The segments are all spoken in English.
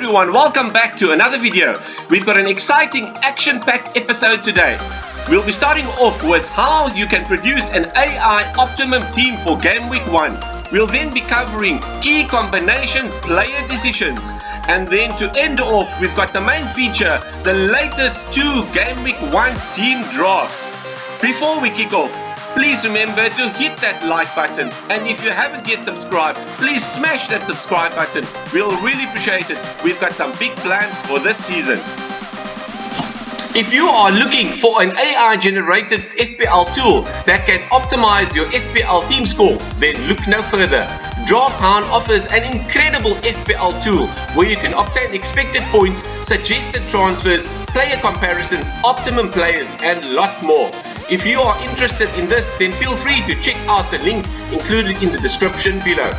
everyone, welcome back to another video. We've got an exciting action-packed episode today. We'll be starting off with how you can produce an AI optimum team for Game Week 1. We'll then be covering key combination player decisions. And then to end off, we've got the main feature, the latest 2 Game Week 1 team drafts. Before we kick off, please remember to hit that like button, and if you haven't yet subscribed, please smash that subscribe button. We'll really appreciate it. We've got some big plans for this season. If you are looking for an AI generated FPL tool that can optimize your FPL team score, then look no further. DraftHound offers an incredible FPL tool where you can obtain expected points, suggested transfers, player comparisons, optimum players, and lots more. If you are interested in this, then feel free to check out the link included in the description below.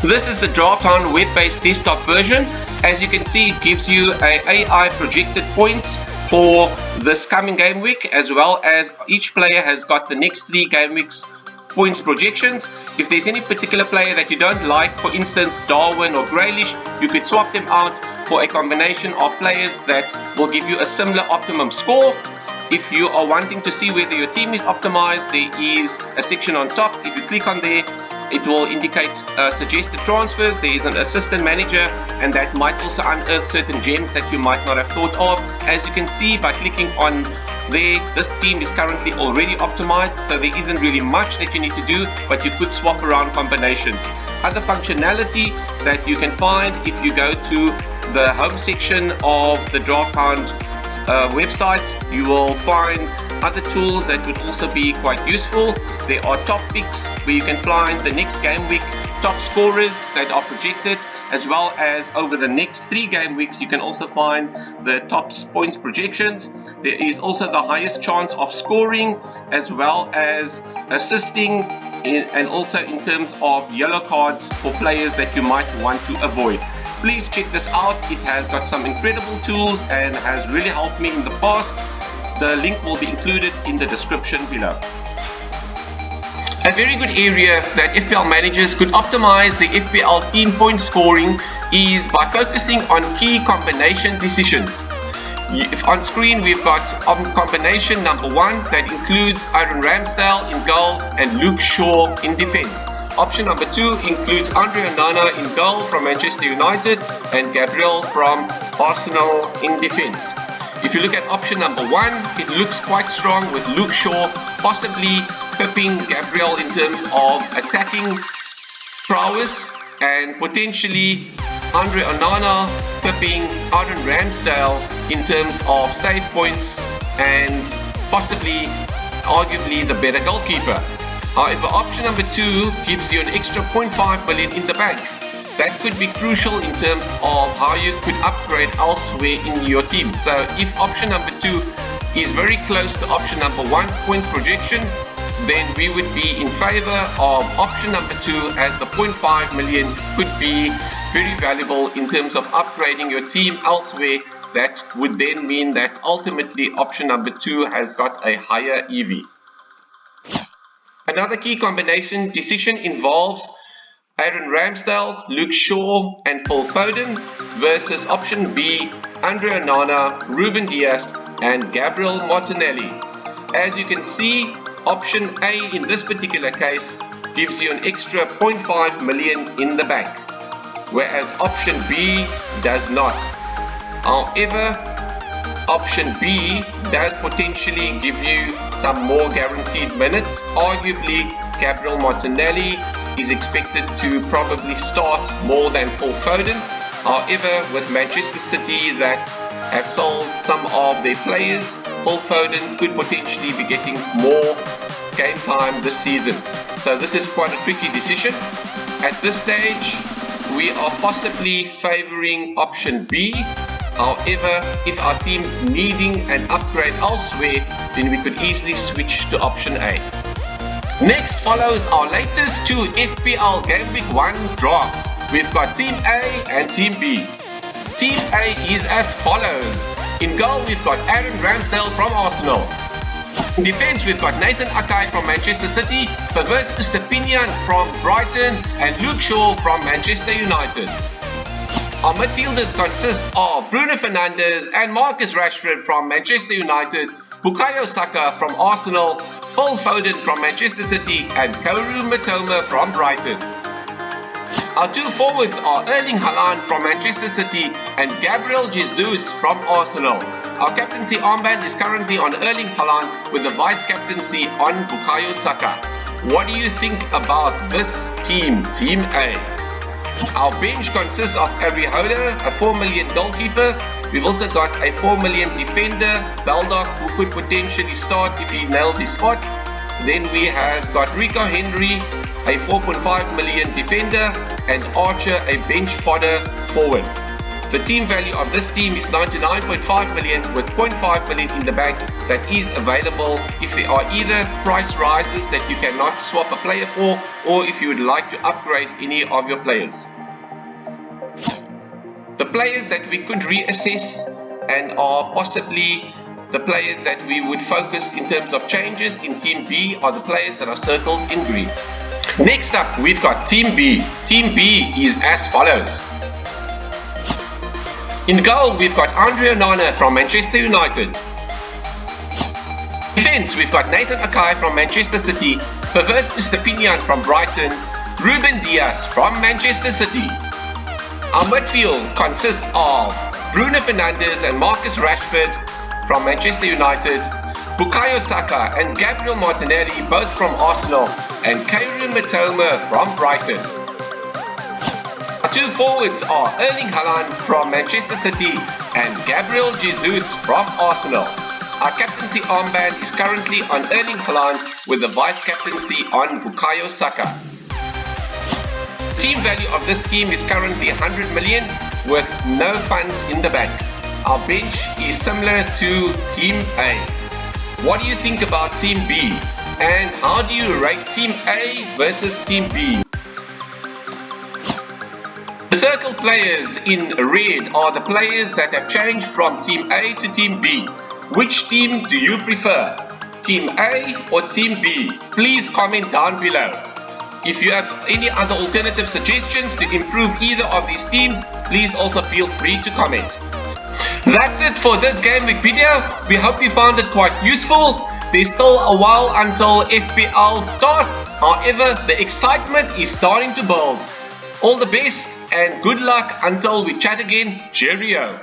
This is the DraftHound web-based desktop version. As you can see, it gives you AI projected points for this coming game week, as well as each player has got the next 3 game weeks points projections. If there's any particular player that you don't like, for instance Darwin or Grealish, you could swap them out for a combination of players that will give you a similar optimum score. If you are wanting to see whether your team is optimized, there is a section on top. If you click on there, it will indicate suggested transfers. There is an assistant manager, and that might also unearth certain gems that you might not have thought of. As you can see by clicking on there, this team is currently already optimized, so there isn't really much that you need to do, but you could swap around combinations. Other functionality that you can find if you go to the home section of the DraftHound website, you will find other tools that would also be quite useful. There are top picks where you can find the next game week top scorers that are projected, as well as over the next 3 game weeks you can also find the top points projections. There is also the highest chance of scoring, as well as assisting and also in terms of yellow cards for players that you might want to avoid. Please check this out. It has got some incredible tools and has really helped me in the past. The link will be included in the description below. A very good area that FPL managers could optimize the FPL team point scoring is by focusing on key combination decisions. If on screen we've got combination number 1 that includes Aaron Ramsdale in goal and Luke Shaw in defense. Option number 2 includes Andre Onana in goal from Manchester United and Gabriel from Arsenal in defense. If you look at option number 1, it looks quite strong with Luke Shaw possibly pipping Gabriel in terms of attacking prowess, and potentially Andre Onana pipping Aaron Ramsdale in terms of save points and possibly arguably the better goalkeeper. However, option number 2 gives you an extra 0.5 million in the bank. That could be crucial in terms of how you could upgrade elsewhere in your team. So if option number 2 is very close to option number 1's points projection, then we would be in favor of option number 2, as the 0.5 million could be very valuable in terms of upgrading your team elsewhere. That would then mean that ultimately option number 2 has got a higher EV. Another key combination decision involves Aaron Ramsdale, Luke Shaw and Phil Foden versus option B, Andre Onana, Ruben Dias and Gabriel Martinelli. As you can see, option A in this particular case gives you an extra 0.5 million in the bank, whereas option B does not. However, option B does potentially give you some more guaranteed minutes. Arguably, Gabriel Martinelli is expected to probably start more than Phil Foden. However, with Manchester City that have sold some of their players, Phil Foden could potentially be getting more game time this season. So this is quite a tricky decision. At this stage, we are possibly favoring option B. However, if our team's needing an upgrade elsewhere, then we could easily switch to option A. Next follows our latest 2 FPL Game Week 1 drafts. We've got Team A and Team B. Team A is as follows. In goal we've got Aaron Ramsdale from Arsenal. In defense, we've got Nathan Akai from Manchester City, Perverse Estepinian from Brighton, and Luke Shaw from Manchester United. Our midfielders consist of Bruno Fernandes and Marcus Rashford from Manchester United, Bukayo Saka from Arsenal, Phil Foden from Manchester City, and Kaoru Mitoma from Brighton. Our two forwards are Erling Haaland from Manchester City and Gabriel Jesus from Arsenal. Our captaincy armband is currently on Erling Haaland with the vice-captaincy on Bukayo Saka. What do you think about this team, Team A? Our bench consists of Avery Holder, a 4 million goalkeeper. We've also got a 4 million defender, Baldock, who could potentially start if he nails his spot. Then we have got Rico Henry, a 4.5 million defender, and Archer, a bench fodder forward. The team value of this team is 99.5 million with 0.5 million in the bank that is available if there are either price rises that you cannot swap a player for, or if you would like to upgrade any of your players. The players that we could reassess and are possibly the players that we would focus in terms of changes in Team B are the players that are circled in green. Next up, we've got Team B. Team B is as follows. In goal, we've got Andre Onana from Manchester United. Defense, we've got Nathan Akai from Manchester City, Perverse Estepinian from Brighton, Ruben Dias from Manchester City. Our midfield consists of Bruno Fernandes and Marcus Rashford from Manchester United, Bukayo Saka and Gabriel Martinelli both from Arsenal, and Kaoru Mitoma from Brighton. Our two forwards are Erling Haaland from Manchester City and Gabriel Jesus from Arsenal. Our captaincy armband is currently on Erling Haaland with the vice-captaincy on Bukayo Saka. The team value of this team is currently 100 million with no funds in the bank. Our bench is similar to Team A. What do you think about Team B? And how do you rate Team A versus Team B? The circle players in red are the players that have changed from Team A to Team B. Which team do you prefer? Team A or Team B? Please comment down below. If you have any other alternative suggestions to improve either of these teams, please also feel free to comment. That's it for this game week video. We hope you found it quite useful. There's still a while until FPL starts. However, the excitement is starting to build. All the best and good luck until we chat again. Cheerio.